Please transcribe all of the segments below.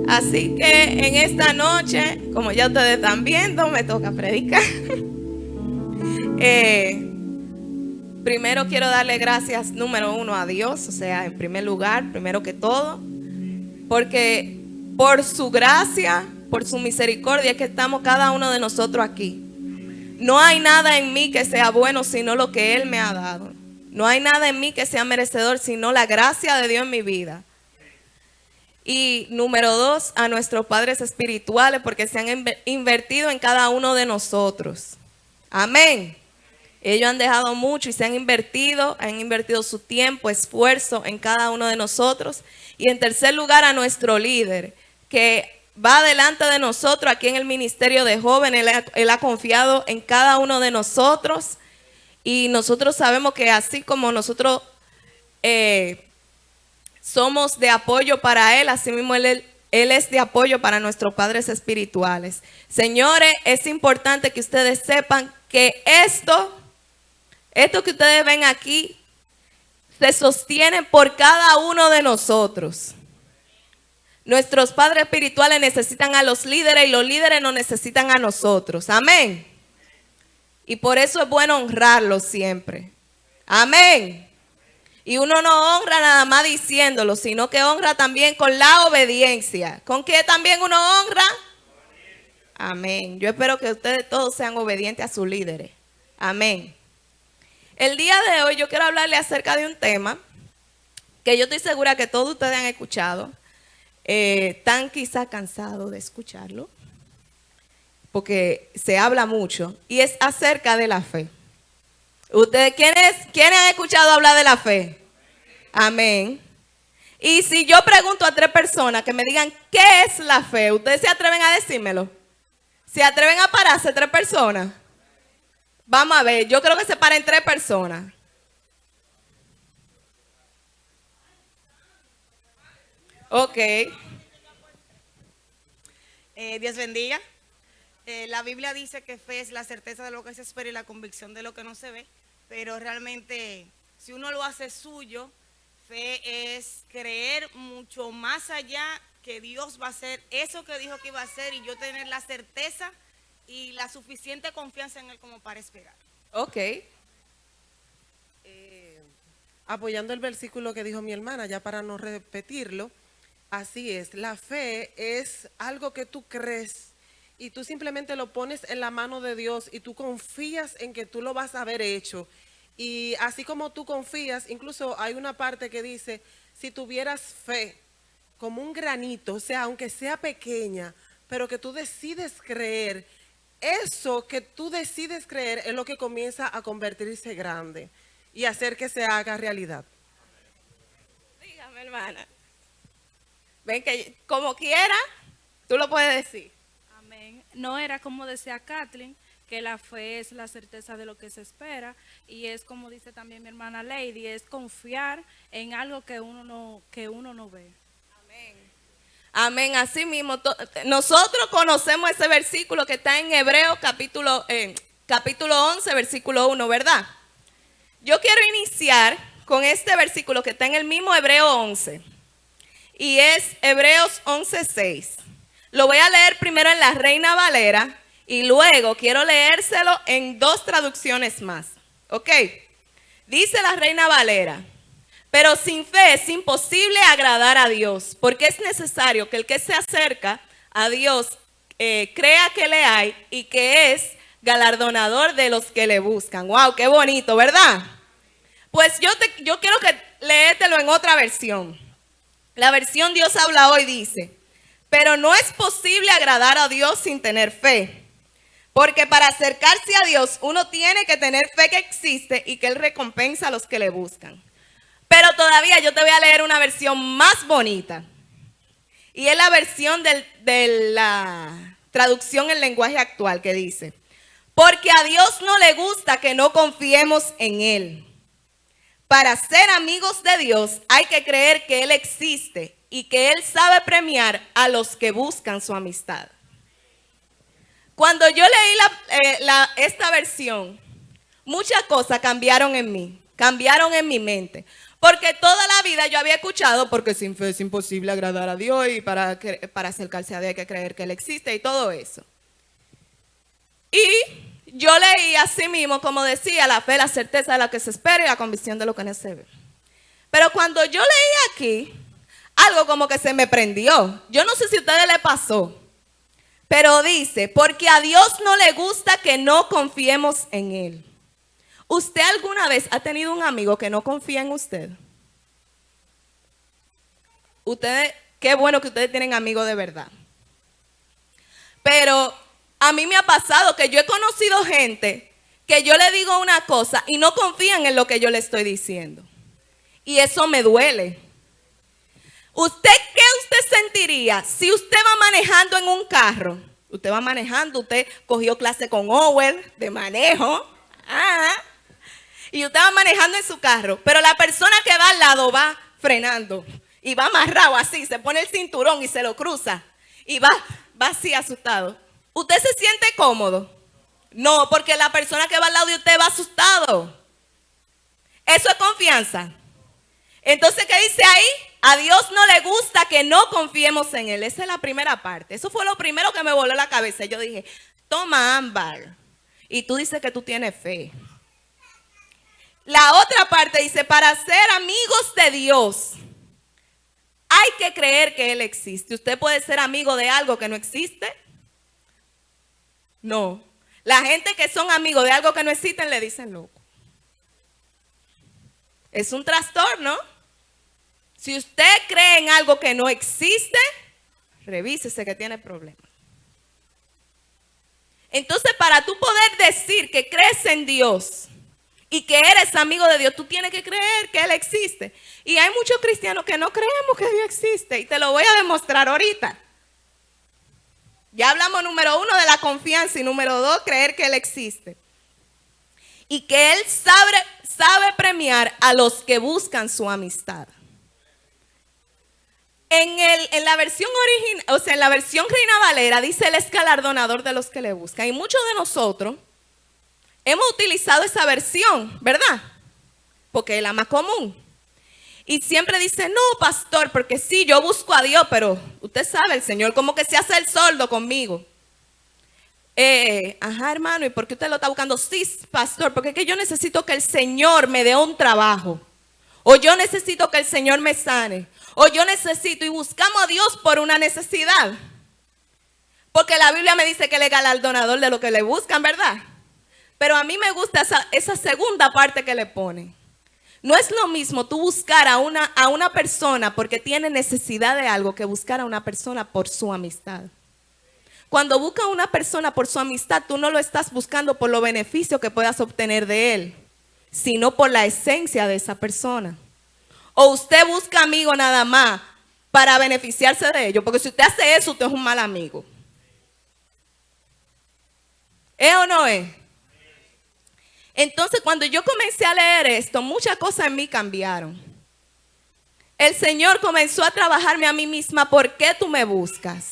Así que en esta noche, como ya ustedes están viendo, me toca predicar. Primero quiero darle gracias, número uno, a Dios, o sea, en primer lugar, primero que todo, porque por su gracia, por su misericordia es que estamos cada uno de nosotros aquí. No hay nada en mí que sea bueno sino lo que Él me ha dado. No hay nada en mí que sea merecedor sino la gracia de Dios en mi vida. Y número dos, a nuestros padres espirituales, porque se han invertido en cada uno de nosotros. Amén. Ellos han dejado mucho y se han invertido su tiempo, esfuerzo en cada uno de nosotros. Y en tercer lugar, a nuestro líder, que va delante de nosotros aquí en el Ministerio de Jóvenes. Él ha confiado en cada uno de nosotros. Y nosotros sabemos que así como nosotros somos de apoyo para Él, así mismo Él es de apoyo para nuestros padres espirituales. Señores, es importante que ustedes sepan que esto que ustedes ven aquí se sostiene por cada uno de nosotros. Nuestros padres espirituales necesitan a los líderes y los líderes nos necesitan a nosotros. Amén. Y por eso es bueno honrarlos siempre. Amén. Y uno no honra nada más diciéndolo, sino que honra también con la obediencia. ¿Con qué también uno honra? Amén. Yo espero que ustedes todos sean obedientes a sus líderes. Amén. El día de hoy yo quiero hablarle acerca de un tema que yo estoy segura que todos ustedes han escuchado. Están quizá cansados de escucharlo, porque se habla mucho, y es acerca de la fe. ¿Ustedes quiénes han escuchado hablar de la fe? Amén. Y si yo pregunto a 3 personas que me digan ¿qué es la fe? ¿Ustedes se atreven a decírmelo? ¿Se atreven a pararse 3 personas? Vamos a ver, yo creo que se paren 3 personas. Ok. Dios bendiga. La Biblia dice que fe es la certeza de lo que se espera y la convicción de lo que no se ve, pero realmente si uno lo hace suyo, fe es creer mucho más allá que Dios va a hacer eso que dijo que iba a hacer y yo tener la certeza y la suficiente confianza en Él como para esperar. Ok. Apoyando el versículo que dijo mi hermana, ya para no repetirlo, así es, la fe es algo que tú crees y tú simplemente lo pones en la mano de Dios y tú confías en que tú lo vas a haber hecho. Y así como tú confías, incluso hay una parte que dice, si tuvieras fe como un granito, o sea, aunque sea pequeña, pero que tú decides creer, eso que tú decides creer es lo que comienza a convertirse grande y hacer que se haga realidad. Dígame, hermana. Ven que como quiera, tú lo puedes decir. Amén. No era como decía Kathleen, que la fe es la certeza de lo que se espera, y es como dice también mi hermana Lady, es confiar en algo que uno no ve. Amén. Amén. Así mismo, nosotros conocemos ese versículo que está en Hebreos capítulo 11, versículo 1, ¿verdad? Yo quiero iniciar con este versículo que está en el mismo Hebreo 11. Y es Hebreos 11:6. Lo voy a leer primero en la Reina Valera y luego quiero leérselo en 2 traducciones más. ¿Ok? Dice la Reina Valera: pero sin fe es imposible agradar a Dios, porque es necesario que el que se acerca a Dios crea que le hay y que es galardonador de los que le buscan. ¡Wow! ¡Qué bonito!, ¿verdad? Pues yo quiero que léetelo en otra versión. La versión Dios habla hoy dice: pero no es posible agradar a Dios sin tener fe, porque para acercarse a Dios uno tiene que tener fe que existe y que Él recompensa a los que le buscan. Pero todavía yo te voy a leer una versión más bonita, y es la versión de la traducción en lenguaje actual, que dice: porque a Dios no le gusta que no confiemos en Él. Para ser amigos de Dios hay que creer que Él existe y que Él sabe premiar a los que buscan su amistad. Cuando yo leí esta versión, muchas cosas cambiaron en mí, cambiaron en mi mente. Porque toda la vida yo había escuchado, porque sin fe es imposible agradar a Dios y para acercarse a Dios hay que creer que Él existe y todo eso. Y yo leí así mismo, como decía, la fe, la certeza de lo que se espera y la convicción de lo que no se ve. Pero cuando yo leí aquí, algo como que se me prendió. Yo no sé si a ustedes les pasó, pero dice, porque a Dios no le gusta que no confiemos en Él. ¿Usted alguna vez ha tenido un amigo que no confía en usted? Ustedes, qué bueno que ustedes tienen amigos de verdad. Pero a mí me ha pasado que yo he conocido gente que yo le digo una cosa y no confían en lo que yo le estoy diciendo. Y eso me duele. ¿Qué usted sentiría si usted va manejando en un carro? Usted va manejando, usted cogió clase con Owen de manejo. Y usted va manejando en su carro, pero la persona que va al lado va frenando y va amarrado así, se pone el cinturón y se lo cruza y va así asustado. ¿Usted se siente cómodo? No, porque la persona que va al lado de usted va asustado. Eso es confianza. Entonces, ¿qué dice ahí? A Dios no le gusta que no confiemos en Él. Esa es la primera parte. Eso fue lo primero que me voló la cabeza. Yo dije, toma, Ámbar, y tú dices que tú tienes fe. La otra parte dice, para ser amigos de Dios, hay que creer que Él existe. ¿Usted puede ser amigo de algo que no existe? No. La gente que son amigos de algo que no existe le dicen loco. Es un trastorno. Si usted cree en algo que no existe, revísese que tiene problemas. Entonces, para tú poder decir que crees en Dios y que eres amigo de Dios, tú tienes que creer que Él existe. Y hay muchos cristianos que no creemos que Dios existe. Y te lo voy a demostrar ahorita. Ya hablamos número 1 de la confianza y número 2, creer que Él existe. Y que Él sabe premiar a los que buscan su amistad. En la versión original, o sea, en la versión Reina Valera dice Él es galardonador de los que le buscan. Y muchos de nosotros hemos utilizado esa versión, ¿verdad? Porque es la más común. Y siempre dice, no, pastor, porque sí, yo busco a Dios, pero usted sabe, el Señor como que se hace el sordo conmigo. Hermano, ¿y por qué usted lo está buscando? Sí, pastor, porque es que yo necesito que el Señor me dé un trabajo. O yo necesito que el Señor me sane. O yo necesito, y buscamos a Dios por una necesidad. Porque la Biblia me dice que Él es galardonador de lo que le buscan, ¿verdad? Pero a mí me gusta esa segunda parte que le pone. No es lo mismo tú buscar a una persona porque tiene necesidad de algo que buscar a una persona por su amistad. Cuando buscas a una persona por su amistad, tú no lo estás buscando por los beneficios que puedas obtener de él, sino por la esencia de esa persona. O usted busca amigos nada más para beneficiarse de ellos, porque si usted hace eso, usted es un mal amigo. ¿Es o no es? Entonces, cuando yo comencé a leer esto, muchas cosas en mí cambiaron. El Señor comenzó a trabajarme a mí misma. ¿Por qué tú me buscas?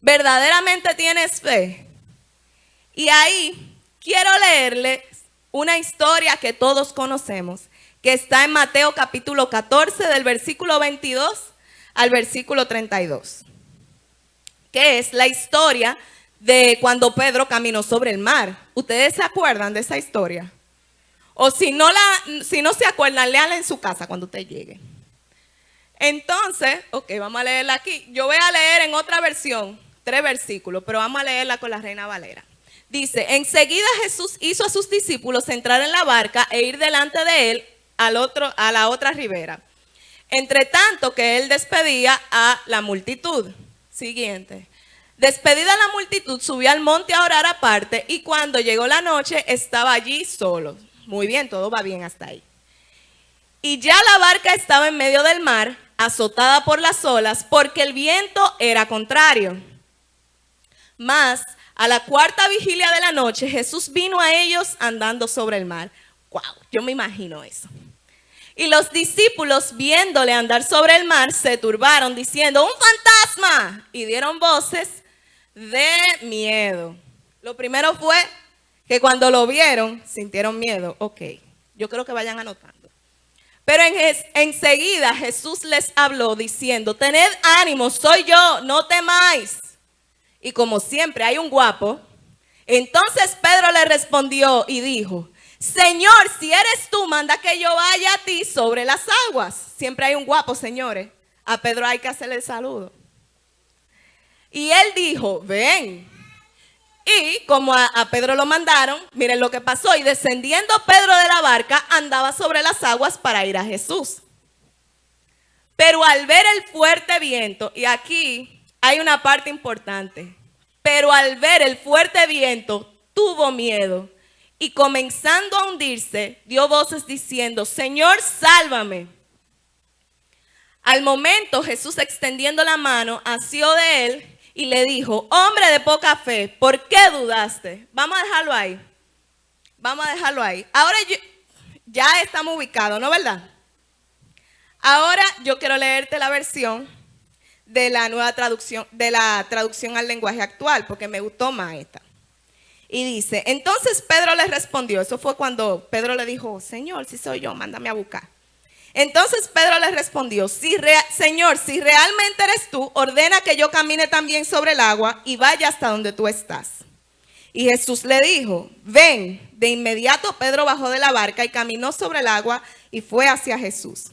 ¿Verdaderamente tienes fe? Y ahí quiero leerles una historia que todos conocemos, que está en Mateo capítulo 14, del versículo 22 al versículo 32, que es la historia de cuando Pedro caminó sobre el mar. ¿Ustedes se acuerdan de esa historia? O si no se acuerdan, léanla en su casa cuando usted llegue. Entonces, ok, vamos a leerla aquí. Yo voy a leer en otra versión, 3 versículos, pero vamos a leerla con la Reina Valera. Dice, enseguida Jesús hizo a sus discípulos entrar en la barca e ir delante de él a la otra ribera. Entre tanto que él despedía a la multitud. Siguiente. Despedida la multitud, subió al monte a orar aparte y cuando llegó la noche estaba allí solo. Muy bien, todo va bien hasta ahí. Y ya la barca estaba en medio del mar, azotada por las olas, porque el viento era contrario. Mas a la 4ª vigilia de la noche, Jesús vino a ellos andando sobre el mar. ¡Wow! Yo me imagino eso. Y los discípulos, viéndole andar sobre el mar, se turbaron, diciendo, ¡un fantasma! Y dieron voces de miedo. Lo primero fue que cuando lo vieron, sintieron miedo. Ok, yo creo que vayan anotando. Pero enseguida Jesús les habló diciendo, tened ánimo, soy yo, no temáis. Y como siempre hay un guapo, entonces Pedro le respondió y dijo, Señor, si eres tú, manda que yo vaya a ti sobre las aguas. Siempre hay un guapo, señores. A Pedro hay que hacerle el saludo. Y él dijo, ven. Y como a Pedro lo mandaron, miren lo que pasó. Y descendiendo Pedro de la barca, andaba sobre las aguas para ir a Jesús. Pero al ver el fuerte viento, y aquí hay una parte importante. Pero al ver el fuerte viento, tuvo miedo. Y comenzando a hundirse, dio voces diciendo, Señor, sálvame. Al momento, Jesús extendiendo la mano, asió de él y le dijo, hombre de poca fe, ¿por qué dudaste? Vamos a dejarlo ahí. Vamos a dejarlo ahí. Ahora ya estamos ubicados, ¿no verdad? Ahora yo quiero leerte la versión de la nueva traducción, de la traducción al lenguaje actual, porque me gustó más esta. Y dice, entonces Pedro le respondió, eso fue cuando Pedro le dijo, Señor, si soy yo, mándame a buscar. Entonces Pedro le respondió, Señor, si realmente eres tú, ordena que yo camine también sobre el agua y vaya hasta donde tú estás. Y Jesús le dijo, ven. De inmediato Pedro bajó de la barca y caminó sobre el agua y fue hacia Jesús.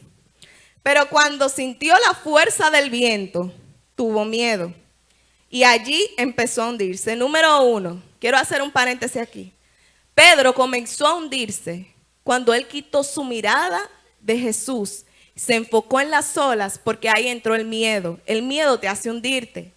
Pero cuando sintió la fuerza del viento, tuvo miedo. Y allí empezó a hundirse. Número 1, quiero hacer un paréntesis aquí. Pedro comenzó a hundirse cuando él quitó su mirada de Jesús. Se enfocó en las olas porque ahí entró el miedo. El miedo te hace hundirte.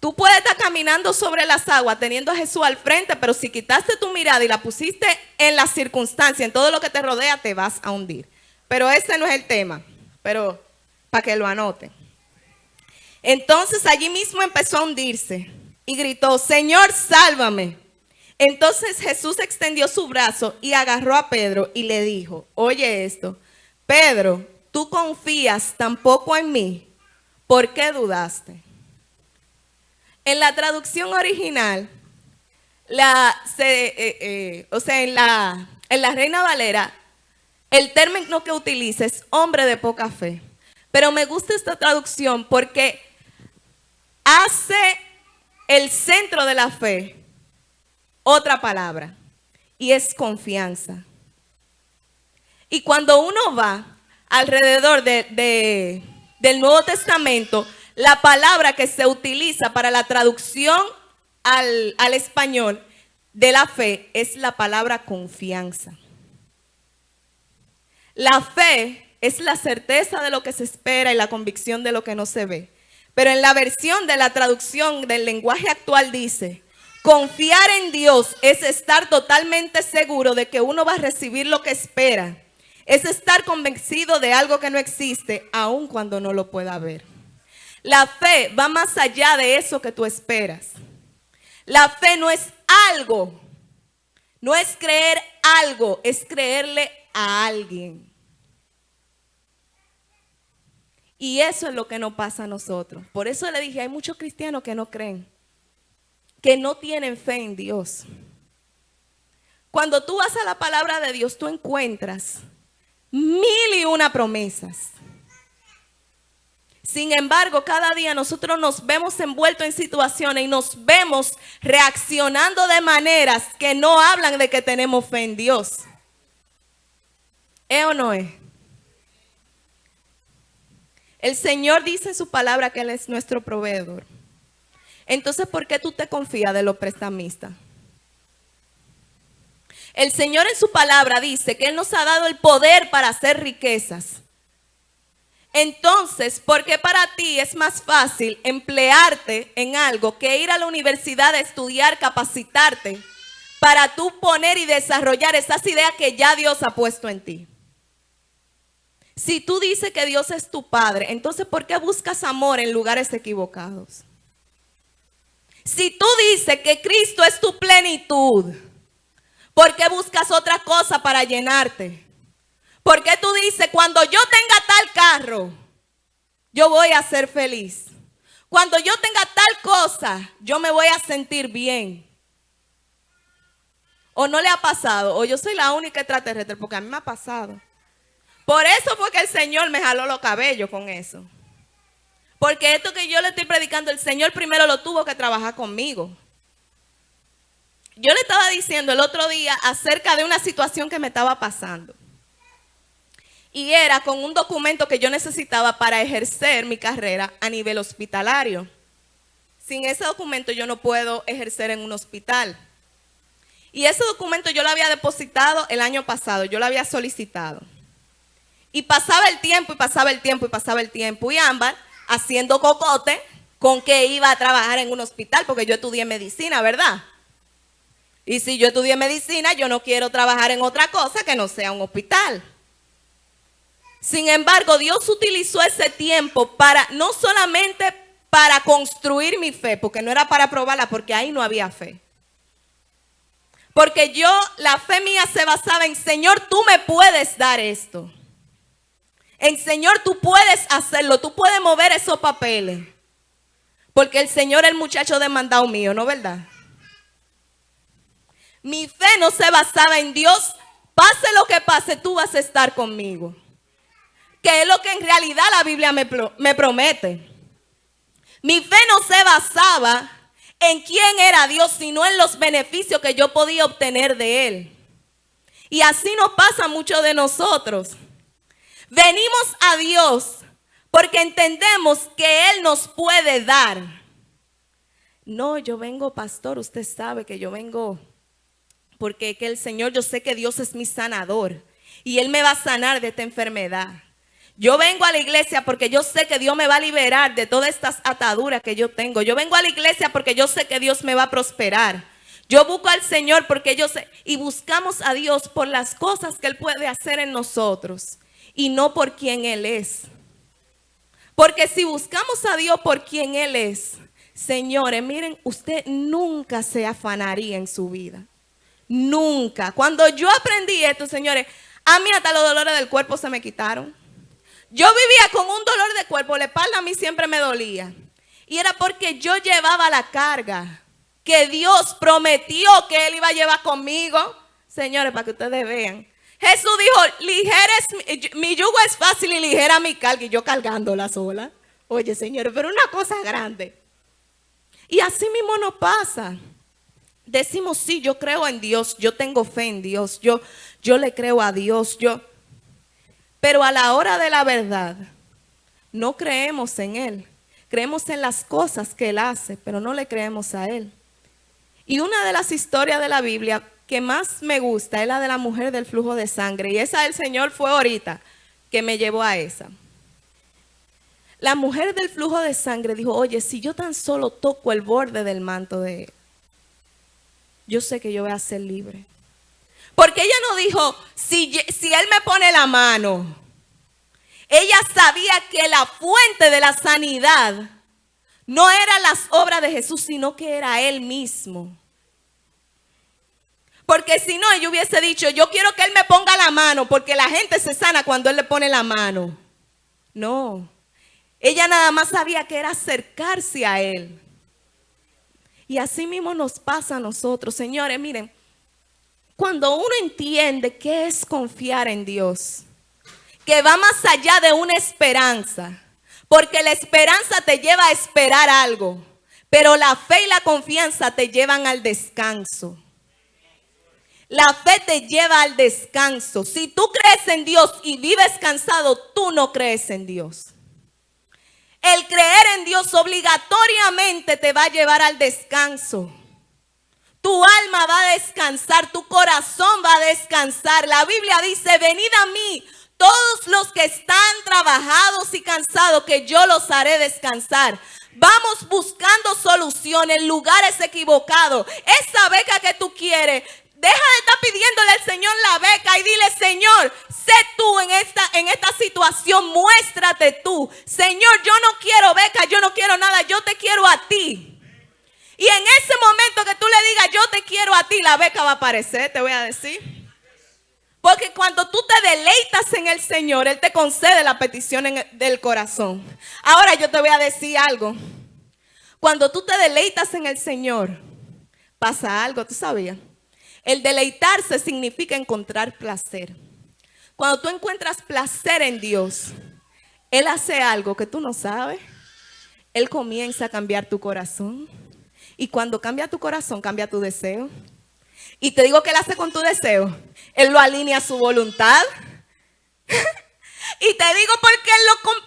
Tú puedes estar caminando sobre las aguas teniendo a Jesús al frente, pero si quitaste tu mirada y la pusiste en las circunstancias, en todo lo que te rodea, te vas a hundir. Pero ese no es el tema, pero para que lo anoten. Entonces allí mismo empezó a hundirse y gritó, Señor, sálvame. Entonces Jesús extendió su brazo y agarró a Pedro y le dijo, oye esto, Pedro, ¿tú confías tan poco en mí? ¿Por qué dudaste? En la traducción original, en la Reina Valera, el término que utiliza es hombre de poca fe. Pero me gusta esta traducción porque hace el centro de la fe otra palabra y es confianza. Y cuando uno va alrededor del Nuevo Testamento, la palabra que se utiliza para la traducción al español de la fe es la palabra confianza. La fe es la certeza de lo que se espera y la convicción de lo que no se ve. Pero en la versión de la traducción del lenguaje actual dice, confiar en Dios es estar totalmente seguro de que uno va a recibir lo que espera. Es estar convencido de algo que no existe, aun cuando no lo pueda ver. La fe va más allá de eso que tú esperas. La fe no es algo, no es creer algo, es creerle a alguien. Y eso es lo que nos pasa a nosotros. Por eso le dije, hay muchos cristianos que no creen, que no tienen fe en Dios. Cuando tú vas a la palabra de Dios, tú encuentras 1001 promesas. Sin embargo, cada día nosotros nos vemos envueltos en situaciones y nos vemos reaccionando de maneras que no hablan de que tenemos fe en Dios. ¿Es o no es? El Señor dice en su palabra que Él es nuestro proveedor. Entonces, ¿por qué tú te confías de los prestamistas? El Señor en su palabra dice que Él nos ha dado el poder para hacer riquezas. Entonces, ¿por qué para ti es más fácil emplearte en algo que ir a la universidad a estudiar, capacitarte, para tú poner y desarrollar esas ideas que ya Dios ha puesto en ti? Si tú dices que Dios es tu Padre, entonces ¿por qué buscas amor en lugares equivocados? Si tú dices que Cristo es tu plenitud, ¿por qué buscas otra cosa para llenarte? ¿Por qué tú dices, cuando yo tenga tal carro, yo voy a ser feliz? Cuando yo tenga tal cosa, yo me voy a sentir bien. ¿O no le ha pasado? O yo soy la única extraterrestre, porque a mí me ha pasado. Por eso fue que el Señor me jaló los cabellos con eso. Porque esto que yo le estoy predicando, el Señor primero lo tuvo que trabajar conmigo. Yo le estaba diciendo el otro día acerca de una situación que me estaba pasando. Y era con un documento que yo necesitaba para ejercer mi carrera a nivel hospitalario. Sin ese documento yo no puedo ejercer en un hospital. Y ese documento yo lo había depositado el año pasado, yo lo había solicitado. Y pasaba el tiempo, y pasaba el tiempo, y pasaba el tiempo. Y Ámbar, haciendo cocote, con que iba a trabajar en un hospital, porque yo estudié medicina, ¿verdad? Y si yo estudié medicina, yo no quiero trabajar en otra cosa que no sea un hospital. Sin embargo, Dios utilizó ese tiempo para, no solamente para construir mi fe, porque no era para probarla, porque ahí no había fe. Porque la fe mía se basaba en, Señor, tú me puedes dar esto. En Señor, tú puedes hacerlo, tú puedes mover esos papeles. Porque el Señor es el muchacho demandado mío, ¿no verdad? Mi fe no se basaba en Dios, pase lo que pase, tú vas a estar conmigo. Que es lo que en realidad la Biblia me promete. Mi fe no se basaba en quién era Dios, sino en los beneficios que yo podía obtener de Él. Y así nos pasa a muchos de nosotros. Venimos a Dios porque entendemos que Él nos puede dar. No, yo vengo, pastor, usted sabe que yo vengo porque que el Señor, yo sé que Dios es mi sanador y Él me va a sanar de esta enfermedad. Yo vengo a la iglesia porque yo sé que Dios me va a liberar de todas estas ataduras que yo tengo. Yo vengo a la iglesia porque yo sé que Dios me va a prosperar. Yo busco al Señor porque yo sé, y buscamos a Dios por las cosas que Él puede hacer en nosotros y no por quien Él es. Porque si buscamos a Dios por quien Él es, señores, miren, usted nunca se afanaría en su vida. Nunca. Cuando yo aprendí esto, señores, a mí hasta los dolores del cuerpo se me quitaron. Yo vivía con un dolor de cuerpo, la espalda a mí siempre me dolía. Y era porque yo llevaba la carga que Dios prometió que Él iba a llevar conmigo. Señores, para que ustedes vean. Jesús dijo, mi yugo es fácil y ligera mi carga. Y yo cargándola sola. Oye, señores, pero una cosa grande. Y así mismo nos pasa. Decimos, sí, yo creo en Dios, yo tengo fe en Dios, yo le creo a Dios, pero a la hora de la verdad, no creemos en Él. Creemos en las cosas que Él hace, pero no le creemos a Él. Y una de las historias de la Biblia que más me gusta es la de la mujer del flujo de sangre. Y esa del Señor fue ahorita que me llevó a esa. La mujer del flujo de sangre dijo, oye, si yo tan solo toco el borde del manto de Él, yo sé que yo voy a ser libre. Porque ella no dijo, si Él me pone la mano. Ella sabía que la fuente de la sanidad no eran las obras de Jesús, sino que era Él mismo. Porque si no, ella hubiese dicho, yo quiero que Él me ponga la mano, porque la gente se sana cuando Él le pone la mano. No, ella nada más sabía que era acercarse a Él. Y así mismo nos pasa a nosotros, señores, miren. Cuando uno entiende qué es confiar en Dios, que va más allá de una esperanza, porque la esperanza te lleva a esperar algo, pero la fe y la confianza te llevan al descanso. La fe te lleva al descanso. Si tú crees en Dios y vives cansado, tú no crees en Dios. El creer en Dios obligatoriamente te va a llevar al descanso. Tu alma va a descansar, tu corazón va a descansar. La Biblia dice, venid a mí, todos los que están trabajados y cansados, que yo los haré descansar. Vamos buscando soluciones en lugares equivocados. Esa beca que tú quieres, deja de estar pidiéndole al Señor la beca y dile, Señor, sé tú en esta situación, muéstrate tú. Señor, yo no quiero beca, yo no quiero nada, yo te quiero a ti. Y en ese momento que tú le digas, yo te quiero a ti, la beca va a aparecer, te voy a decir. Porque cuando tú te deleitas en el Señor, Él te concede la petición del corazón. Ahora yo te voy a decir algo. Cuando tú te deleitas en el Señor, pasa algo, ¿tú sabías? El deleitarse significa encontrar placer. Cuando tú encuentras placer en Dios, Él hace algo que tú no sabes. Él comienza a cambiar tu corazón. Y cuando cambia tu corazón, cambia tu deseo. Y te digo que Él hace con tu deseo. Él lo alinea a su voluntad. Y te digo porque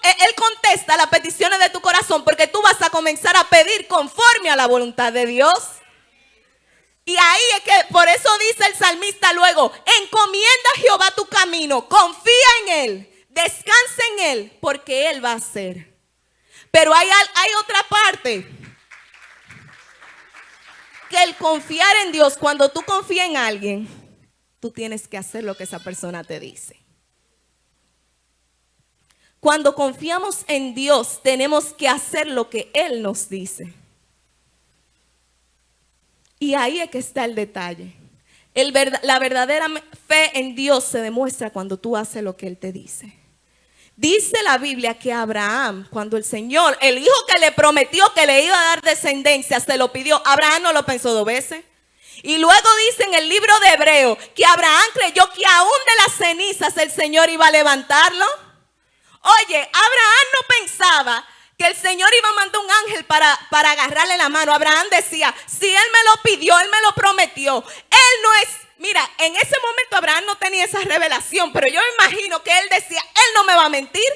Él contesta las peticiones de tu corazón. Porque tú vas a comenzar a pedir conforme a la voluntad de Dios. Y ahí es que por eso dice el salmista luego: encomienda a Jehová tu camino, confía en Él, descansa en Él, porque Él va a hacer. Pero hay otra parte. Que el confiar en Dios, cuando tú confías en alguien, tú tienes que hacer lo que esa persona te dice. Cuando confiamos en Dios, tenemos que hacer lo que Él nos dice. Y ahí es que está el detalle. La verdadera fe en Dios se demuestra cuando tú haces lo que Él te dice. Dice la Biblia que Abraham, cuando el Señor, el hijo que le prometió que le iba a dar descendencia, se lo pidió, Abraham no lo pensó 2 veces. Y luego dice en el libro de Hebreo que Abraham creyó que aún de las cenizas el Señor iba a levantarlo. Oye, Abraham no pensaba que el Señor iba a mandar un ángel para agarrarle la mano. Abraham decía, si Él me lo pidió, Él me lo prometió. Él no es, mira, en ese momento Abraham no tenía esa revelación, pero yo me imagino que él decía, Él no me va a mentir.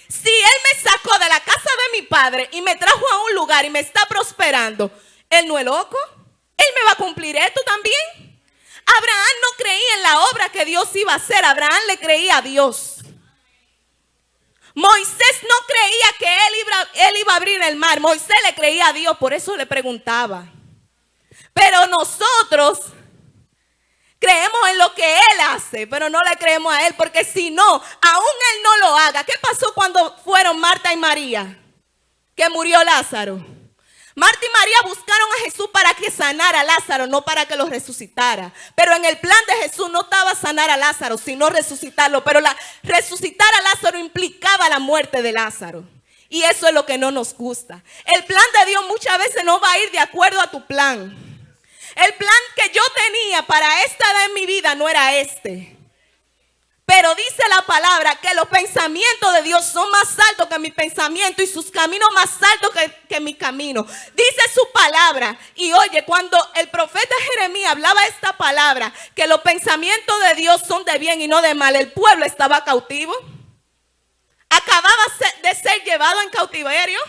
Si Él me sacó de la casa de mi padre y me trajo a un lugar y me está prosperando, Él no es loco. Él me va a cumplir esto también. Abraham no creía en la obra que Dios iba a hacer. Abraham le creía a Dios. Moisés no creía que él iba a abrir el mar. Moisés le creía a Dios, por eso le preguntaba. Pero nosotros creemos en lo que Él hace, pero no le creemos a Él, porque si no, aún Él no lo haga. ¿Qué pasó cuando fueron Marta y María? Que murió Lázaro. Marta y María buscaron a Jesús para que sanara a Lázaro, no para que lo resucitara. Pero en el plan de Jesús no estaba sanar a Lázaro, sino resucitarlo. Pero resucitar a Lázaro implicaba la muerte de Lázaro. Y eso es lo que no nos gusta. El plan de Dios muchas veces no va a ir de acuerdo a tu plan. El plan que yo tenía para esta edad en mi vida no era este. Pero dice la palabra que los pensamientos de Dios son más altos que mi pensamiento y sus caminos más altos que mi camino. Dice su palabra. Y oye, cuando el profeta Jeremías hablaba esta palabra, que los pensamientos de Dios son de bien y no de mal, el pueblo estaba cautivo. Acababa de ser llevado en cautiverio.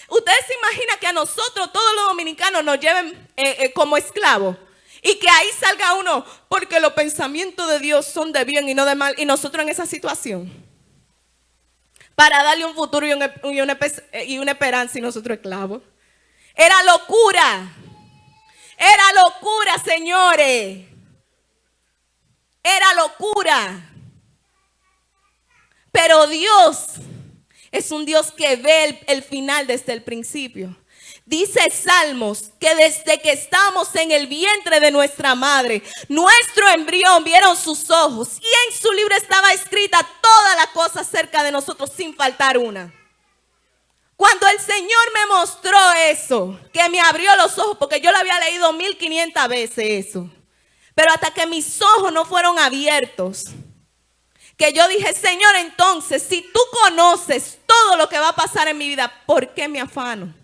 Ustedes se imaginan que a nosotros, todos los dominicanos, nos lleven como esclavos. Y que ahí salga uno, porque los pensamientos de Dios son de bien y no de mal. Y nosotros en esa situación, para darle un futuro y una esperanza, y nosotros esclavos. Era locura. Era locura, señores. Era locura. Pero Dios es un Dios que ve el final desde el principio. Dice Salmos que desde que estamos en el vientre de nuestra madre, nuestro embrión vieron sus ojos y en su libro estaba escrita toda la cosa acerca de nosotros sin faltar una. Cuando el Señor me mostró eso, que me abrió los ojos, porque yo lo había leído 1500 veces eso, pero hasta que mis ojos no fueron abiertos, que yo dije, Señor, entonces, si tú conoces todo lo que va a pasar en mi vida, ¿por qué me afano?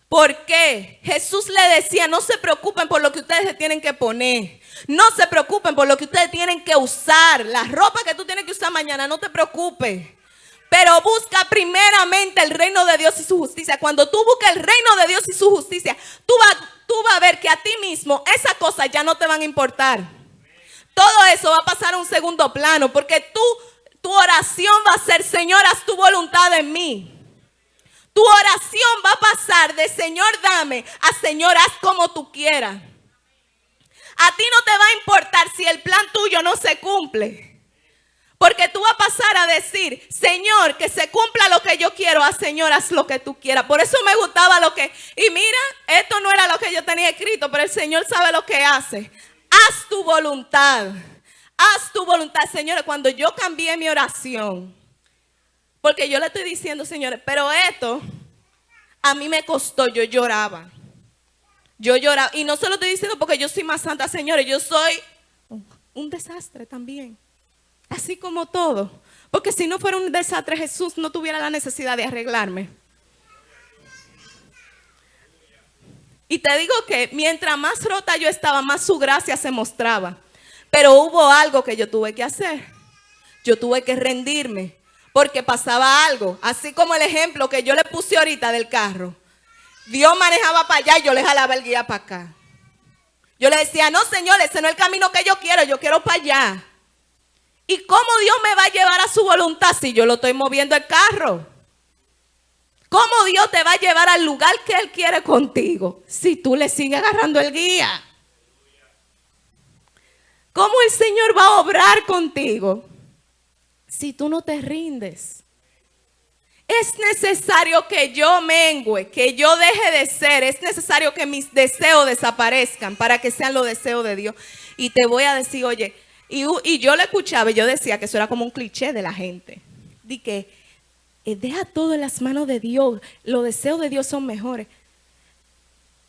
¿Por qué? Jesús le decía, no se preocupen por lo que ustedes se tienen que poner. No se preocupen por lo que ustedes tienen que usar. La ropa que tú tienes que usar mañana, no te preocupes. Pero busca primeramente el reino de Dios y su justicia. Cuando tú buscas el reino de Dios y su justicia, tú vas a ver que a ti mismo esas cosas ya no te van a importar. Todo eso va a pasar a un segundo plano, porque tu oración va a ser, Señor, haz tu voluntad en mí. Tu oración va a pasar de Señor, dame, a Señor, haz como tú quieras. A ti no te va a importar si el plan tuyo no se cumple. Porque tú vas a pasar a decir, Señor, que se cumpla lo que yo quiero, Señor, haz lo que tú quieras. Por eso me gustaba y mira, esto no era lo que yo tenía escrito, pero el Señor sabe lo que hace. Haz tu voluntad. Haz tu voluntad, señores. Cuando yo cambié mi oración, porque yo le estoy diciendo, señores, pero esto a mí me costó, yo lloraba. Yo lloraba. Y no se lo estoy diciendo porque yo soy más santa, señores. Yo soy un desastre también. Así como todo. Porque si no fuera un desastre, Jesús no tuviera la necesidad de arreglarme. Y te digo que mientras más rota yo estaba, más su gracia se mostraba. Pero hubo algo que yo tuve que hacer. Yo tuve que rendirme. Porque pasaba algo. Así como el ejemplo que yo le puse ahorita del carro. Dios manejaba para allá y yo le jalaba el guía para acá. Yo le decía, no, Señor, ese no es el camino que yo quiero para allá. ¿Y cómo Dios me va a llevar a su voluntad si yo lo estoy moviendo el carro? ¿Cómo Dios te va a llevar al lugar que Él quiere contigo si tú le sigues agarrando el guía? ¿Cómo el Señor va a obrar contigo si tú no te rindes? Es necesario que yo mengüe, que yo deje de ser. Es necesario que mis deseos desaparezcan para que sean los deseos de Dios. Y te voy a decir, oye, y yo lo escuchaba y yo decía que eso era como un cliché de la gente. Di que deja todo en las manos de Dios. Los deseos de Dios son mejores.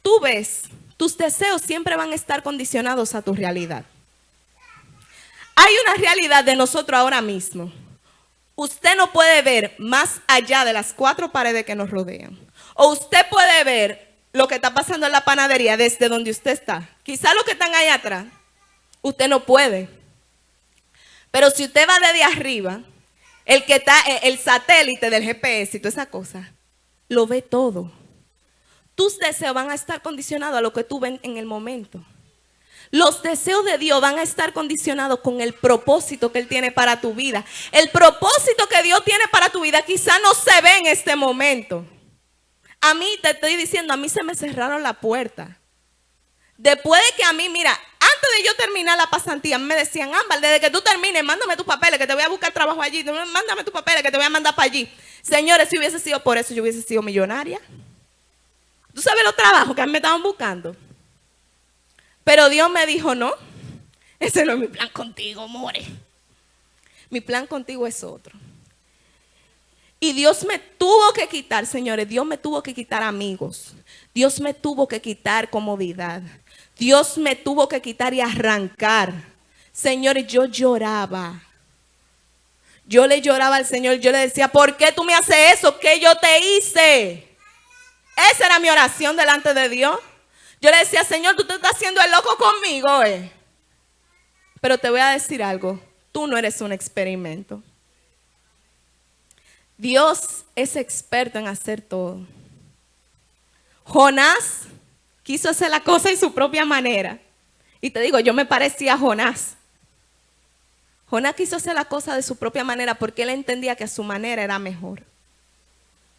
Tú ves, tus deseos siempre van a estar condicionados a tu realidad. Hay una realidad de nosotros ahora mismo. Usted no puede ver más allá de las 4 paredes que nos rodean. O usted puede ver lo que está pasando en la panadería desde donde usted está. Quizá los que están allá atrás, usted no puede. Pero si usted va desde arriba, el que está, el satélite del GPS y toda esa cosa, lo ve todo. Tus deseos van a estar condicionados a lo que tú ves en el momento. Los deseos de Dios van a estar condicionados con el propósito que Él tiene para tu vida. El propósito que Dios tiene para tu vida quizá no se ve en este momento. A mí, te estoy diciendo, a mí se me cerraron la puerta. Después de que a mí, mira, antes de yo terminar la pasantía, me decían, Ámbar, desde que tú termines, mándame tus papeles, que te voy a buscar trabajo allí. Mándame tus papeles, que te voy a mandar para allí. Señores, si hubiese sido por eso, yo hubiese sido millonaria. ¿Tú sabes los trabajos que a mí me estaban buscando? Pero Dios me dijo, no, ese no es mi plan contigo, more. Mi plan contigo es otro. Y Dios me tuvo que quitar, señores, Dios me tuvo que quitar amigos. Dios me tuvo que quitar comodidad. Dios me tuvo que quitar y arrancar. Señores, yo lloraba. Yo le lloraba al Señor, yo le decía, ¿por qué tú me haces eso? ¿Qué yo te hice? Esa era mi oración delante de Dios. Yo le decía, Señor, tú te estás haciendo el loco conmigo, Pero te voy a decir algo, tú no eres un experimento. Dios es experto en hacer todo. Jonás quiso hacer la cosa en su propia manera. Y te digo, yo me parecía a Jonás. Jonás quiso hacer la cosa de su propia manera porque él entendía que a su manera era mejor.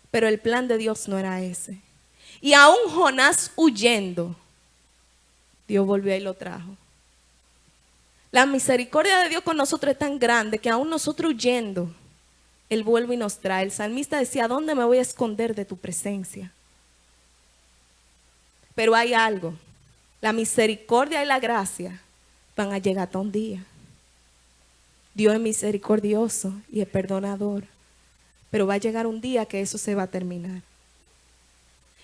Pero el plan de Dios no era ese. Y aún Jonás huyendo, Dios volvió y lo trajo. La misericordia de Dios con nosotros es tan grande que aún nosotros huyendo, Él vuelve y nos trae. El salmista decía, ¿dónde me voy a esconder de tu presencia? Pero hay algo, la misericordia y la gracia van a llegar hasta un día. Dios es misericordioso y es perdonador, pero va a llegar un día que eso se va a terminar.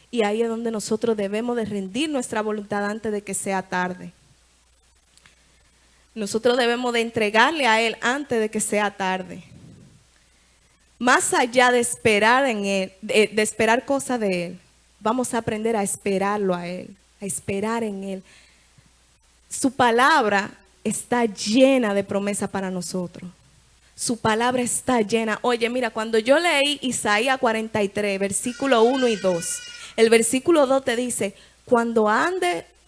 Y ahí es donde nosotros debemos de rendir nuestra voluntad antes de que sea tarde. Nosotros debemos de entregarle a Él antes de que sea tarde. Más allá de esperar en Él, de esperar cosas de Él, vamos a aprender a esperarlo a Él, a esperar en Él. Su palabra está llena de promesas para nosotros. Su palabra está llena. Oye, mira, cuando yo leí Isaías 43, versículo 1 y 2, el versículo 2 te dice,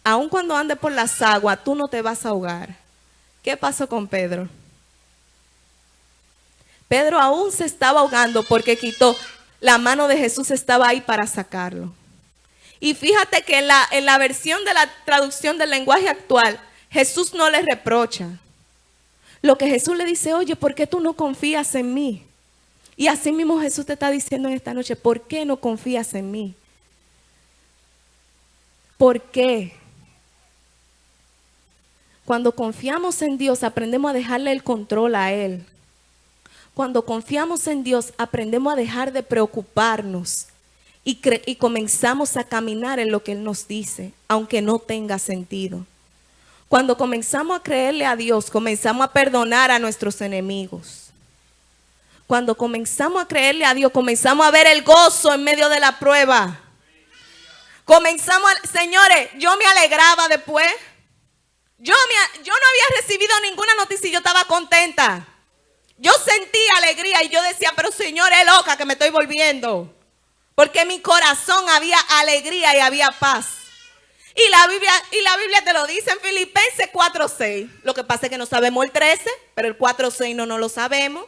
aun cuando ande por las aguas, tú no te vas a ahogar. ¿Qué pasó con Pedro? Pedro aún se estaba ahogando porque la mano de Jesús estaba ahí para sacarlo. Y fíjate que en la versión de la traducción del lenguaje actual, Jesús no le reprocha. Lo que Jesús le dice, oye, ¿por qué tú no confías en mí? Y así mismo Jesús te está diciendo en esta noche, ¿por qué no confías en mí? ¿Por qué? Cuando confiamos en Dios, aprendemos a dejarle el control a Él. Cuando confiamos en Dios, aprendemos a dejar de preocuparnos y comenzamos a caminar en lo que Él nos dice, aunque no tenga sentido. Cuando comenzamos a creerle a Dios, comenzamos a perdonar a nuestros enemigos. Cuando comenzamos a creerle a Dios, comenzamos a ver el gozo en medio de la prueba. Señores, yo me alegraba después. Yo no había recibido ninguna noticia y yo estaba contenta. Yo sentía alegría y yo decía, pero Señor, es loca que me estoy volviendo. Porque en mi corazón había alegría y había paz. Y la Biblia te lo dice en Filipenses 4:6. Lo que pasa es que no sabemos el 13, pero el 4:6 no lo sabemos.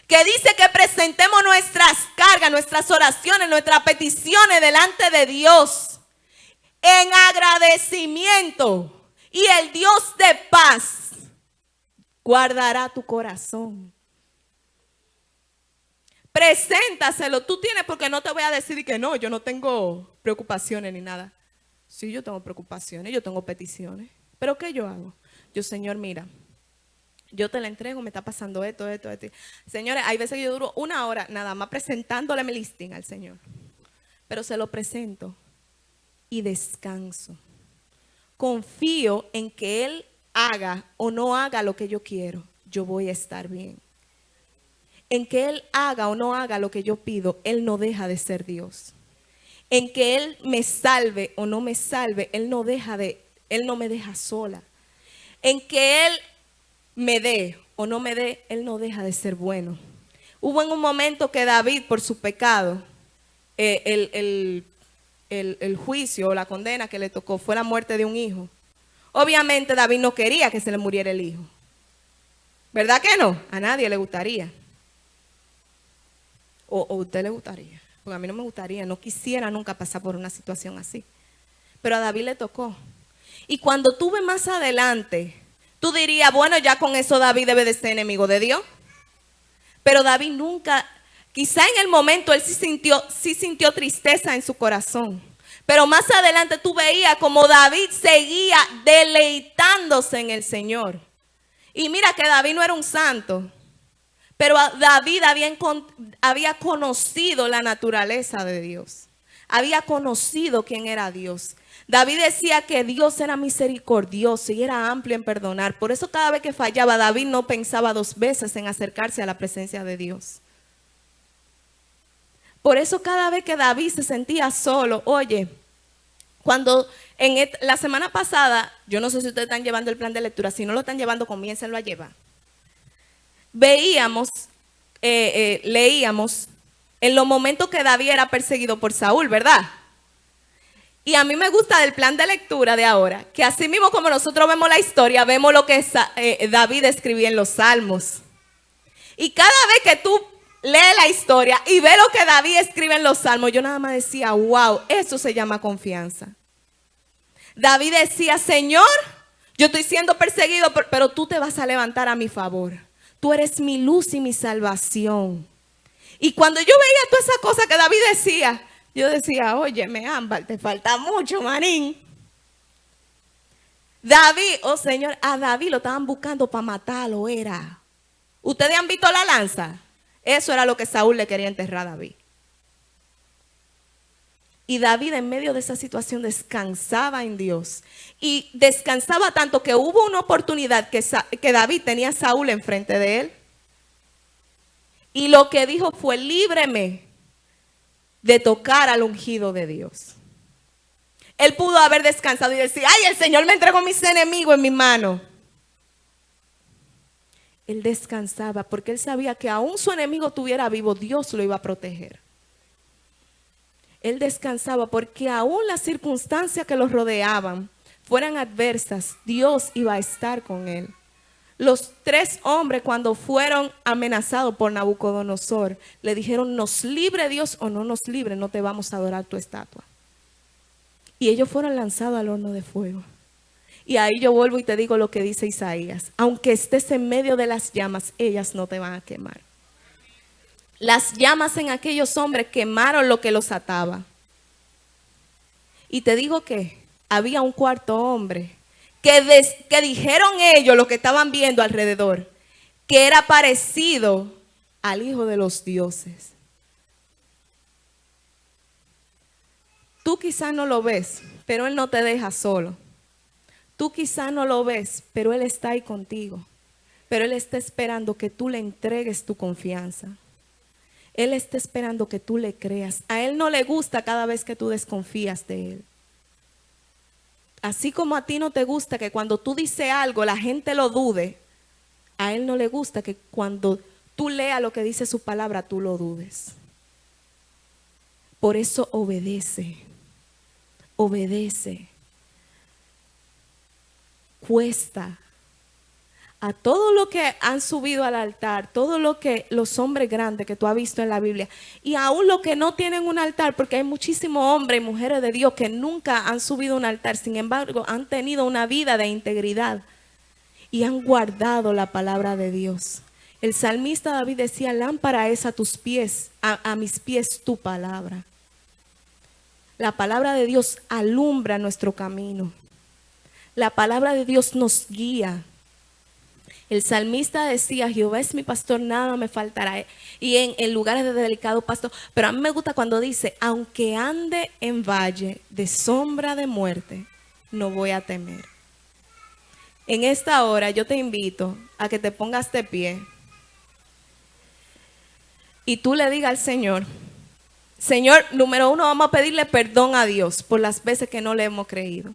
Que dice que presentemos nuestras cargas, nuestras oraciones, nuestras peticiones delante de Dios en agradecimiento. Y el Dios de paz guardará tu corazón. Preséntaselo. Tú tienes, porque no te voy a decir que no, yo no tengo preocupaciones ni nada. Sí, yo tengo preocupaciones, yo tengo peticiones. ¿Pero qué yo hago? Yo, Señor, mira, yo te la entrego, me está pasando esto. Señores, hay veces que yo duro 1 hora nada más presentándole mi listing al Señor. Pero se lo presento y descanso. Confío en que Él haga o no haga lo que yo quiero, yo voy a estar bien. En que Él haga o no haga lo que yo pido, Él no deja de ser Dios. En que Él me salve o no me salve, Él no me deja sola. En que Él me dé o no me dé, Él no deja de ser bueno. Hubo en un momento que David, por su pecado, el juicio o la condena que le tocó fue la muerte de un hijo. Obviamente David no quería que se le muriera el hijo. ¿Verdad que no? A nadie le gustaría. O a usted le gustaría. Porque a mí no me gustaría, no quisiera nunca pasar por una situación así. Pero a David le tocó. Y cuando tú ves más adelante, tú dirías, bueno, ya con eso David debe de ser enemigo de Dios. Pero David nunca, quizá en el momento él sí sintió tristeza en su corazón. Pero más adelante tú veías como David seguía deleitándose en el Señor. Y mira que David no era un santo. Pero David había conocido la naturaleza de Dios. Había conocido quién era Dios. David decía que Dios era misericordioso y era amplio en perdonar. Por eso cada vez que fallaba, David no pensaba 2 veces en acercarse a la presencia de Dios. Por eso cada vez que David se sentía solo, oye, cuando la semana pasada, yo no sé si ustedes están llevando el plan de lectura, si no lo están llevando, comiéncenlo a llevar. Leíamos en los momentos que David era perseguido por Saúl, ¿verdad? Y a mí me gusta del plan de lectura de ahora, que así mismo como nosotros vemos la historia, vemos lo que David escribía en los Salmos. Y cada vez que tú lees la historia y ves lo que David escribe en los Salmos, yo nada más decía, wow, eso se llama confianza. David decía, Señor, yo estoy siendo perseguido, pero tú te vas a levantar a mi favor. Tú eres mi luz y mi salvación. Y cuando yo veía todas esas cosas que David decía, yo decía, óyeme, Ámbar, te falta mucho, manín. David, oh Señor, a David lo estaban buscando para matarlo, era. ¿Ustedes han visto la lanza? Eso era lo que Saúl le quería enterrar a David. Y David en medio de esa situación descansaba en Dios. Y descansaba tanto que hubo una oportunidad que David tenía a Saúl enfrente de él. Y lo que dijo fue, líbreme de tocar al ungido de Dios. Él pudo haber descansado y decir, ay, el Señor me entregó mis enemigos en mi mano. Él descansaba porque él sabía que aún su enemigo estuviera vivo, Dios lo iba a proteger. Él descansaba porque aún las circunstancias que los rodeaban fueran adversas, Dios iba a estar con él. Los 3 hombres cuando fueron amenazados por Nabucodonosor, le dijeron, nos libre Dios o no nos libre, no te vamos a adorar tu estatua. Y ellos fueron lanzados al horno de fuego. Y ahí yo vuelvo y te digo lo que dice Isaías, aunque estés en medio de las llamas, ellas no te van a quemar. Las llamas en aquellos hombres quemaron lo que los ataba. Y te digo que había un 4º hombre que dijeron ellos, lo que estaban viendo alrededor, que era parecido al Hijo de los dioses. Tú quizás no lo ves, pero Él no te deja solo. tú quizá no lo ves, pero Él está ahí contigo. Pero Él está esperando que tú le entregues tu confianza. Él está esperando que tú le creas. A Él no le gusta cada vez que tú desconfías de Él. Así como a ti no te gusta que cuando tú dices algo la gente lo dude, a Él no le gusta que cuando tú leas lo que dice su palabra tú lo dudes. Por eso obedece. Obedece. Cuesta. A todo lo que han subido al altar, todo lo que los hombres grandes que tú has visto en la Biblia, y aún los que no tienen un altar, porque hay muchísimos hombres y mujeres de Dios que nunca han subido un altar, sin embargo han tenido una vida de integridad y han guardado la palabra de Dios. El salmista David decía, lámpara es a tus pies, a mis pies tu palabra. La palabra de Dios alumbra nuestro camino. La palabra de Dios nos guía. El salmista decía, Jehová es mi pastor, nada me faltará. Y en lugares de delicado pasto. Pero a mí me gusta cuando dice, aunque ande en valle de sombra de muerte, no voy a temer. En esta hora yo te invito a que te pongas de pie. Y tú le digas al Señor, Señor, número uno, vamos a pedirle perdón a Dios por las veces que no le hemos creído.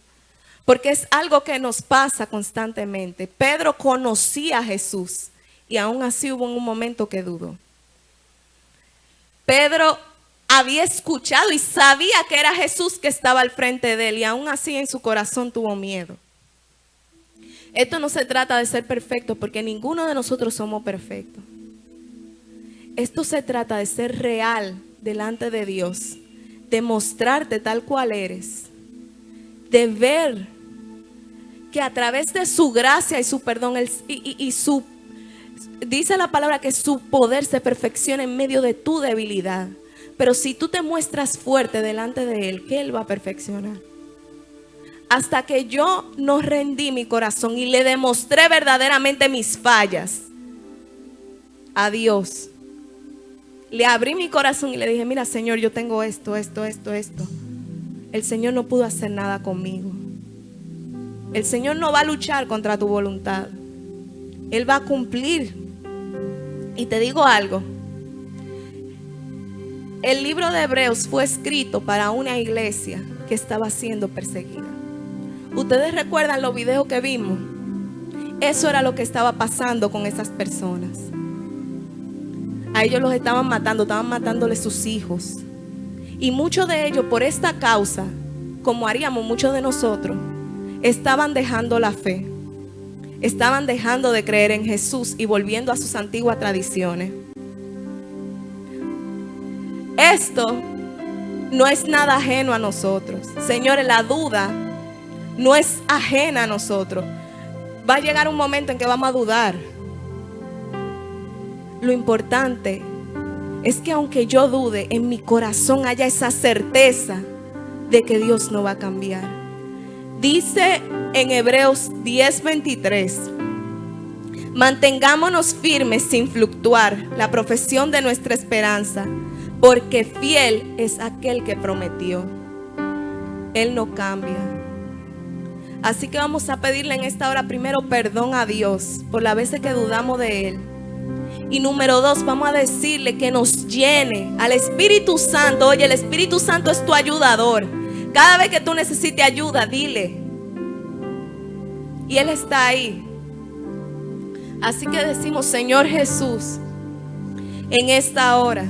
Porque es algo que nos pasa constantemente. Pedro conocía a Jesús y aún así hubo un momento que dudó. Pedro había escuchado y sabía que era Jesús que estaba al frente de él y aún así en su corazón tuvo miedo. Esto no se trata de ser perfecto porque ninguno de nosotros somos perfectos. Esto se trata de ser real delante de Dios, de mostrarte tal cual eres, de ver que a través de su gracia y su perdón dice la palabra que su poder se perfecciona en medio de tu debilidad. Pero si tú te muestras fuerte delante de Él, ¿qué Él va a perfeccionar? Hasta que yo no rendí mi corazón y le demostré verdaderamente mis fallas a Dios, le abrí mi corazón y le dije, mira Señor, yo tengo esto. El Señor no pudo hacer nada conmigo. El Señor no va a luchar contra tu voluntad. Él va a cumplir. Y te digo algo. El libro de Hebreos fue escrito para una iglesia que estaba siendo perseguida. ¿Ustedes recuerdan los videos que vimos? Eso era lo que estaba pasando con esas personas. A ellos los estaban matándoles sus hijos. Y muchos de ellos por esta causa, como haríamos muchos de nosotros, estaban dejando la fe. Estaban dejando de creer en Jesús y volviendo a sus antiguas tradiciones. Esto no es nada ajeno a nosotros. Señores, la duda no es ajena a nosotros. Va a llegar un momento en que vamos a dudar. Lo importante es que aunque yo dude, en mi corazón haya esa certeza de que Dios no va a cambiar. Dice en Hebreos 10:23, mantengámonos firmes sin fluctuar la profesión de nuestra esperanza, porque fiel es aquel que prometió. Él no cambia. Así que vamos a pedirle en esta hora primero perdón a Dios por las veces que dudamos de Él. Y número 2, vamos a decirle que nos llene al Espíritu Santo. Oye, el Espíritu Santo es tu ayudador. Cada vez que tú necesites ayuda, dile. Y Él está ahí. Así que decimos, Señor Jesús, en esta hora,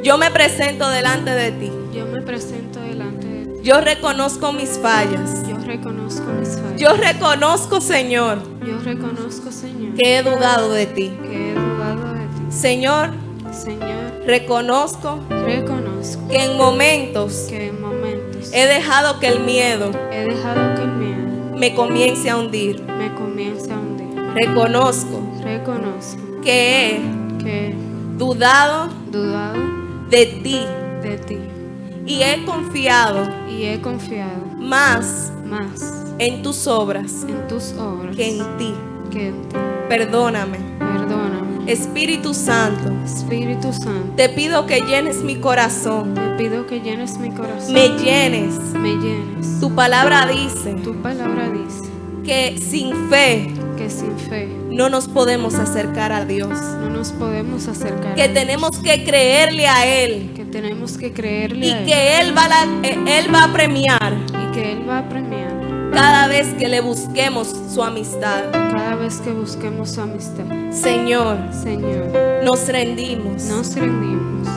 yo me presento delante de ti. Yo me presento delante de ti. Yo reconozco mis fallas. Yo reconozco mis fallas. Yo reconozco, Señor, Yo reconozco, Señor, que he dudado de ti. que he dudado de ti. Señor, Señor, reconozco reconozco que en momentos que en momentos he dejado que el miedo he dejado que el miedo me comience a hundir. me comience a hundir. Reconozco Reconozco que he que he dudado dudado de ti de ti y he confiado y he confiado más más en tus obras en tus obras que en ti. que en ti. Perdóname. Perdóname. Espíritu Santo, Espíritu Santo, te pido que llenes mi corazón, te pido que llenes mi corazón, me llenes. me llenes. Tu palabra dice Tu palabra dice que sin fe que sin fe no nos podemos acercar a Dios, no nos podemos acercar, que tenemos que creerle a Él que tenemos que creerle y a Él, que Él va a premiar y que Él va a premiar cada vez que le busquemos su amistad. cada vez que busquemos su amistad. Señor, Señor, nos rendimos. nos rendimos,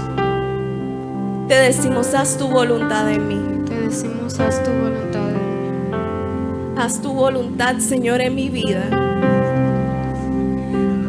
Te decimos, haz tu voluntad en mí. te decimos, haz tu voluntad en mí. Haz tu voluntad, Señor, en mi vida.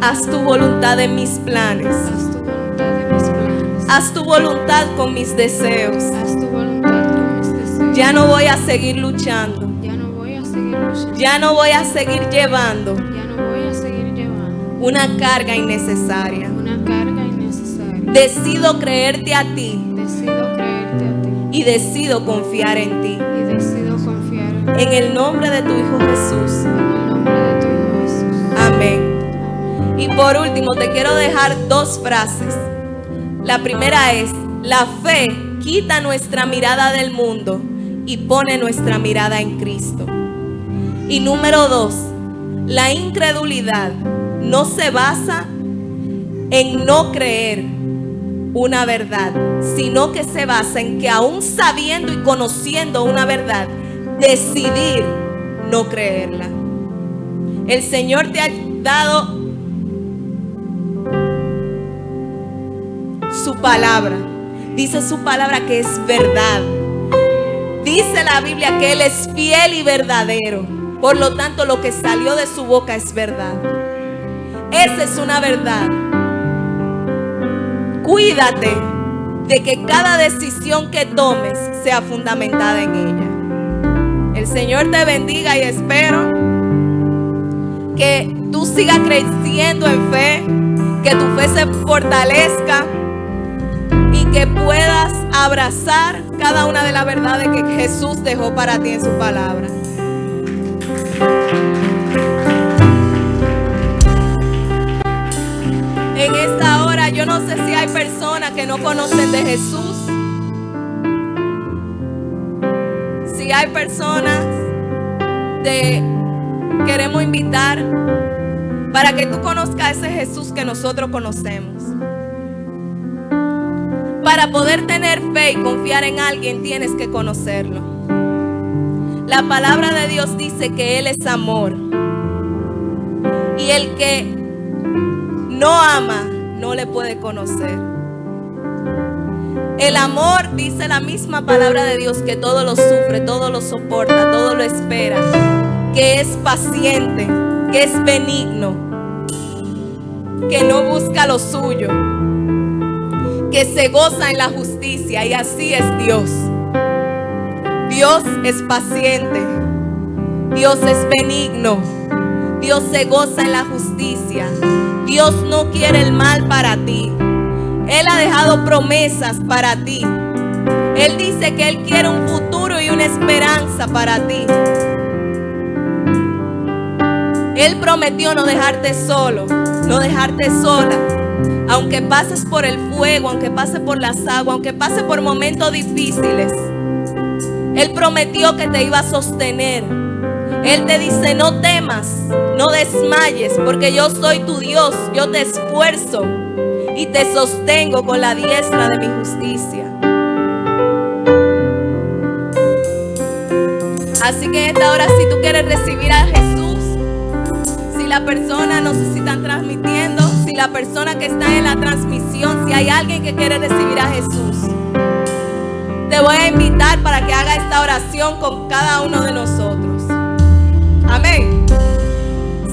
Haz tu voluntad en mis planes. Haz tu voluntad en mis planes. Haz tu voluntad con mis deseos. Haz tu voluntad con mis deseos. Ya no voy a seguir luchando. Ya no voy a seguir luchando. Ya no voy a seguir llevando Ya no voy a seguir llevando una carga innecesaria. una carga innecesaria. Decido creerte a ti Decido creerte a ti y decido confiar en ti. y decido confiar en ti. En el nombre de tu Hijo Jesús. En el nombre de tu Hijo Jesús. Amén. Y por último, te quiero dejar dos frases. La primera es: la fe quita nuestra mirada del mundo y pone nuestra mirada en Cristo. Y número 2, la incredulidad no se basa en no creer una verdad, sino que se basa en que aún sabiendo y conociendo una verdad, decidir no creerla. El Señor te ha dado su palabra. Dice su palabra que es verdad. Dice la Biblia que Él es fiel y verdadero. Por lo tanto, lo que salió de su boca es verdad. Esa es una verdad. Cuídate de que cada decisión que tomes sea fundamentada en ella. El Señor te bendiga y espero que tú sigas creciendo en fe, que tu fe se fortalezca y que puedas abrazar cada una de las verdades que Jesús dejó para ti en su palabra. En esta hora yo no sé si hay personas que no conocen de Jesús. Si hay personas queremos invitar para que tú conozcas ese Jesús que nosotros conocemos. Para poder tener fe y confiar en alguien tienes que conocerlo. La palabra de Dios dice que Él es amor. Y el que no ama no le puede conocer. El amor, dice la misma palabra de Dios, que todo lo sufre, todo lo soporta, todo lo espera, que es paciente, que es benigno, que no busca lo suyo, que se goza en la justicia, y así es Dios. Dios es paciente, Dios es benigno, Dios se goza en la justicia, Dios no quiere el mal para ti. Él ha dejado promesas para ti. Él dice que Él quiere un futuro y una esperanza para ti. Él prometió no dejarte solo, no dejarte sola. Aunque pases por el fuego, aunque pases por las aguas, aunque pases por momentos difíciles, Él prometió que te iba a sostener. Él te dice: no temas, no desmayes, porque yo soy tu Dios. Yo te esfuerzo y te sostengo con la diestra de mi justicia. Así que en esta hora, si tú quieres recibir a Jesús, si la persona, no sé si están transmitiendo, si la persona que está en la transmisión, si hay alguien que quiere recibir a Jesús, te voy a invitar para que haga esta oración con cada uno de nosotros. Amén.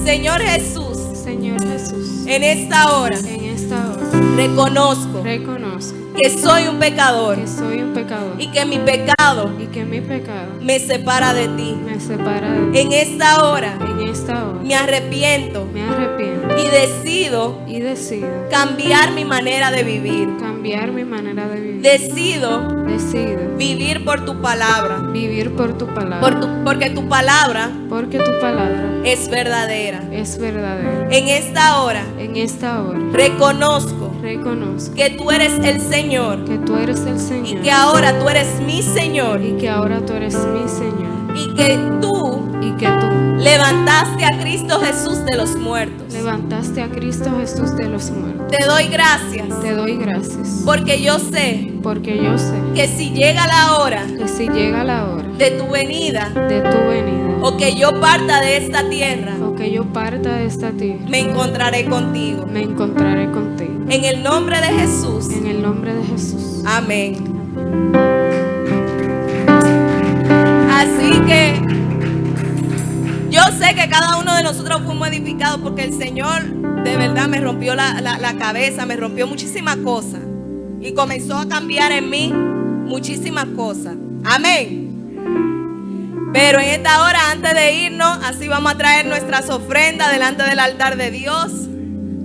Señor Jesús, Señor Jesús, en esta hora en esta hora reconozco reconozco que soy un pecador que soy un pecador y que mi pecado y que mi pecado me separa de ti. me separa de ti. En esta hora En esta hora me arrepiento me arrepiento y decido y decido cambiar mi manera de vivir. cambiar mi manera de vivir. Decido Decido vivir por tu palabra, vivir por tu palabra, porque tu palabra porque tu palabra es verdadera. es verdadera. En esta hora En esta hora reconozco reconozco que tú eres el Señor que tú eres el y Señor que ahora tú eres mi Señor y que ahora tú eres mi Señor y que tú y que tú levantaste a Cristo Jesús de los muertos. levantaste a Cristo Jesús de los muertos. Te doy gracias Te doy gracias porque yo sé porque yo sé que si llega la hora que si llega la hora de tu venida de tu venida o que yo parta de esta tierra, o que yo parta de esta tierra, me encontraré contigo. me encontraré contigo. En el nombre de Jesús. En el nombre de Jesús. Amén. Así que yo sé que cada uno de nosotros fuimos edificados porque el Señor de verdad me rompió la cabeza, me rompió muchísimas cosas y comenzó a cambiar en mí muchísimas cosas. Amén. Pero en esta hora, antes de irnos, así vamos a traer nuestras ofrendas delante del altar de Dios,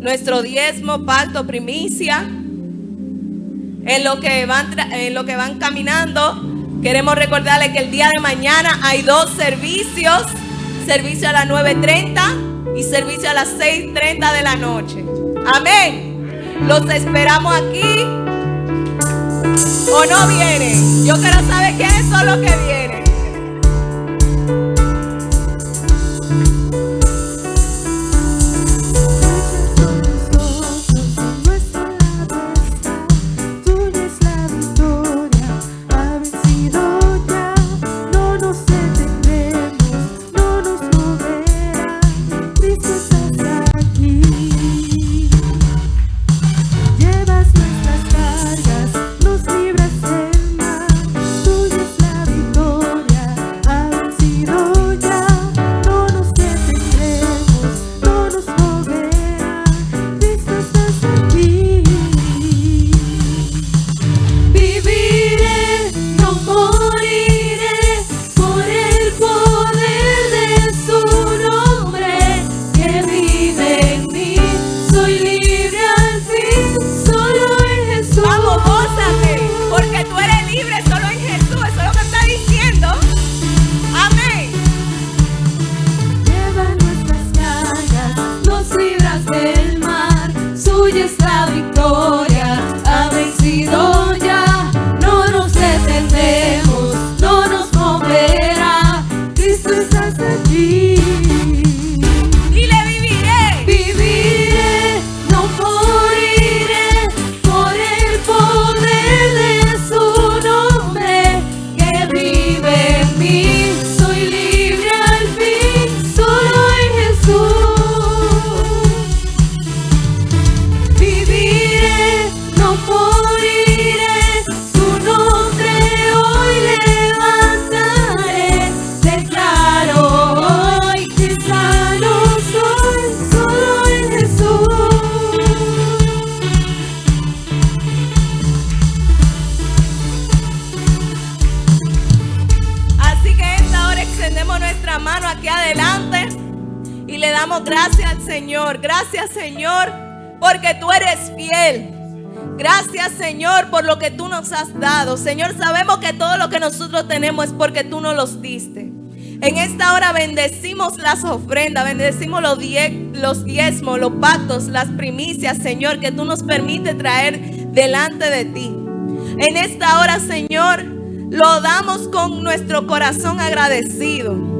nuestro diezmo, pacto, primicia. En lo que van caminando, queremos recordarles que el día de mañana hay 2 servicios: servicio a las 9:30 y servicio a las 6:30 de la noche. Amén. Los esperamos aquí. ¿O no vienen? Yo quiero saber quiénes son los que vienen. Gracias al Señor, gracias Señor, porque tú eres fiel. Gracias Señor por lo que tú nos has dado. Señor, sabemos que todo lo que nosotros tenemos es porque tú nos los diste. En esta hora bendecimos las ofrendas, bendecimos los diezmos, los pactos, las primicias, Señor, que tú nos permites traer delante de ti. En esta hora, Señor, lo damos con nuestro corazón agradecido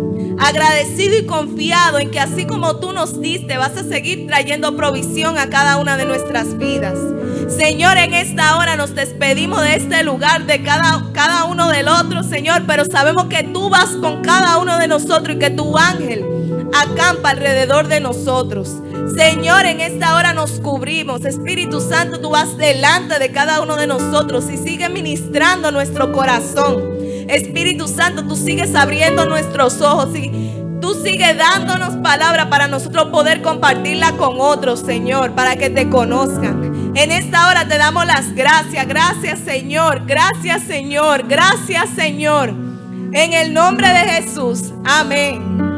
y confiado en que así como tú nos diste, vas a seguir trayendo provisión a cada una de nuestras vidas. Señor, en esta hora nos despedimos de este lugar, de cada uno del otro, Señor, pero sabemos que tú vas con cada uno de nosotros y que tu ángel acampa alrededor de nosotros. Señor, en esta hora nos cubrimos. Espíritu Santo, tú vas delante de cada uno de nosotros y sigue ministrando nuestro corazón. Espíritu Santo, tú sigues abriendo nuestros ojos y tú sigues dándonos palabra para nosotros poder compartirla con otros, Señor, para que te conozcan. En esta hora te damos las gracias. Gracias, Señor. Gracias, Señor. Gracias, Señor. En el nombre de Jesús. Amén.